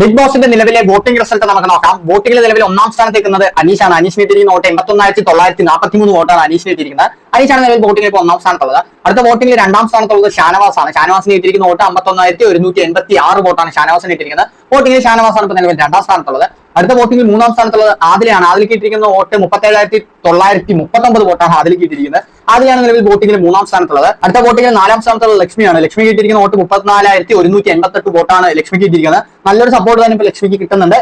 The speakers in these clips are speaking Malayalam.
ബിഗ് ബോസിന്റെ നിലവിലെ വോട്ടിംഗ് റിസൾട്ട് നമുക്ക് നോക്കാം. വോട്ടിംഗിൽ നിലവിൽ ഒന്നാം സ്ഥാനത്ത് നിൽക്കുന്നത് അനീഷാണ്. അനീഷിന് കിട്ടിയിരിക്കുന്ന വോട്ട് 81,943 വോട്ടാണ് അനീഷിന് കിട്ടിയിരിക്കുന്നത്. അനീഷാണ് നിലവിൽ വോട്ടിംഗിൽ ഇപ്പോൾ ഒന്നാം സ്ഥാനത്തുള്ളത്. അടുത്ത വോട്ടിംഗിൽ രണ്ടാം സ്ഥാനത്തുള്ളത് ഷാനവാസാണ്. ഷാനവാസിന് കിട്ടിയിരിക്കുന്ന വോട്ട് 51,186 വോട്ടാണ് ഷാനവാസിന് കിട്ടിയിരിക്കുന്നത്. വോട്ടിംഗിൽ ഷാനവാസാണ് ഇപ്പോൾ നിലവിൽ രണ്ടാം സ്ഥാനത്തുള്ളത്. അടുത്ത വോട്ടിംഗിൽ മൂന്നാം സ്ഥാനത്തുള്ളത് ആദിലയാണ്. ആദിൽ കിട്ടിയിരിക്കുന്ന വോട്ട് 37,939 വോട്ടാണ് ആദിൽ കിട്ടിയിരിക്കുന്നത്. ആദിലാണ് നിലവിൽ വോട്ടിംഗിൽ മൂന്നാം സ്ഥാനത്തുള്ളത്. അടുത്ത വോട്ടിംഗിൽ നാലാം സ്ഥാനത്തുള്ളത് ലക്ഷ്മിയാണ്. ലക്ഷ്മി കിട്ടിയിരിക്കുന്ന വോട്ട് 34,188 വോട്ടാണ് ലക്ഷ്മിക്ക് കിട്ടിയിരിക്കുന്നത്. നല്ലൊരു സപ്പോർട്ട് തന്നെ ഇപ്പോൾ ലക്ഷ്മിക്ക് കിട്ടുന്നുണ്ട്.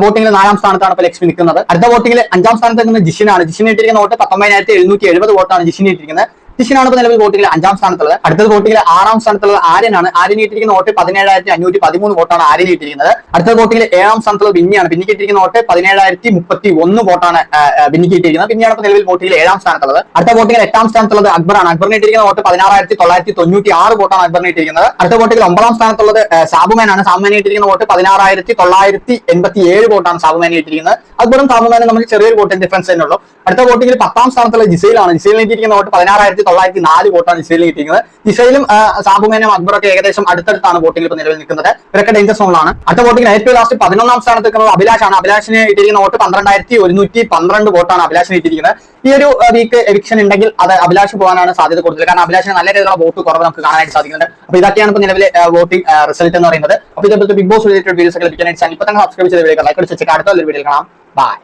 വോട്ടിംഗിൽ നാലാം സ്ഥാനത്താണ് ഇപ്പോൾ ലക്ഷ്മി നിൽക്കുന്നത്. അടുത്ത വോട്ടിംഗിൽ അഞ്ചാം സ്ഥാനത്ത് നിൽക്കുന്നത് ജിഷിനാണ്. ജിഷിന് കിട്ടിയിരിക്കുന്ന വോട്ട് 19,770 വോട്ടാണ് ജിഷിന് കിട്ടിയിരിക്കുന്നത്. ജിഷിനാണ് ഇപ്പോൾ നിലവിൽ വോട്ടിംഗിൽ അഞ്ചാം സ്ഥാനത്തുള്ളത്. അടുത്തത് വോട്ടിംഗിൽ ആറാം സ്ഥാനത്തുള്ളത് ആര്യനാണ്. ആര്യന് കിട്ടിയിരിക്കുന്ന വോട്ട് 17,513 വോട്ടാണ് ആര്യന് കിട്ടിയിരിക്കുന്നത്. അടുത്ത വോട്ടിംഗിൽ ഏഴാം സ്ഥാനത്തുള്ളത് ബിന്നിയാണ്. ബിന്നിക്ക് കിട്ടിയിരിക്കുന്ന വോട്ട് 17,031 വോട്ടാണ് ബിന്നിക്ക് കിട്ടിയിരിക്കുന്നത്. ബിന്നിയാണ് ഇപ്പോൾ നിലവിൽ വോട്ടിംഗിൽ ഏഴാം സ്ഥാനത്തുള്ളത്. അടുത്ത വോട്ടിംഗിൽ എട്ടാം സ്ഥാനത്തുള്ളത് അക്ബറാണ്. അക്ബറിന് കിട്ടിയിരിക്കുന്ന വോട്ട് 16,996 വോട്ടാണ് അക്ബറിന് കിട്ടിയിരിക്കുന്നത്. അടുത്ത വോട്ടിംഗിൽ ഒമ്പതാം സ്ഥാനത്തുള്ളത് സാബുമാനാണ്. സാബുമാന് കിട്ടിയിരിക്കുന്ന വോട്ട് 16,987 വോട്ടാണ് സാബുമാന് കിട്ടിയിരിക്കുന്നത്. അക്ബറും സാബുമാനും നമുക്ക് ചെറിയൊരു വോട്ടിംഗ് ഡിഫറൻസ് തന്നെ ഉള്ളൂ. അടുത്ത വോട്ടിംഗിൽ പത്താം സ്ഥാനത്തുള്ള ജിസൈലാണ്. ജിസൈലിന് കിട്ടിയിരിക്കുന്ന വോട്ട് 16,904 വോട്ടാണ് ജിസൈലിന് കിട്ടിയിരിക്കുന്നത്. ജിസൈലും സാബുമാനും അക്ബറൊക്കെ ഏകദേശം അടുത്തടുത്താണ് വോട്ടിംഗിൽ ഇപ്പോൾ നിലവിൽ നിൽക്കുന്നത്. ഇവരൊക്കെ ഡേഞ്ചർ സോണിലാണ്. അടുത്ത വോട്ടിംഗിൽ ഏറ്റവും ലാസ്റ്റ് 11ാം സ്ഥാനത്ത് നിൽക്കുന്നത് അഭിലാഷാണ്. അഭിലാഷിന് കിട്ടിയിരിക്കുന്ന വോട്ട് 12,112 വോട്ടാണ് അഭിലാഷിന് കിട്ടിയിരിക്കുന്നത്. ഈ ഒരു വീക്ക് എവിക്ഷൻ ഉണ്ടെങ്കിൽ അത് അഭിലാഷ് പോകാനാണ് സാധ്യത കൂടുതൽ. കാരണം അഭിലാഷിന് നല്ല രീതിയിലുള്ള വോട്ട് കുറവ് നമുക്ക് കാണാനായിട്ട് സാധിക്കുന്നുണ്ട്. അപ്പോൾ ഇതൊക്കെയാണ് ഇപ്പോൾ നിലവിലെ വോട്ടിംഗ് റിസൾട്ട് എന്ന് പറയുന്നത്. അപ്പോൾ ഇതേപോലത്തെ ബിഗ് ബോസ് റിലേറ്റഡ് വീഡിയോസ് ലഭിക്കാനായിട്ട് ഇപ്പൊ തന്നെ സബ്സ്ക്രൈബ് ചെയ്ത് ലൈക്ക് അടിച്ച് അടുത്ത വീഡിയോയിൽ കാണാം. ബൈ.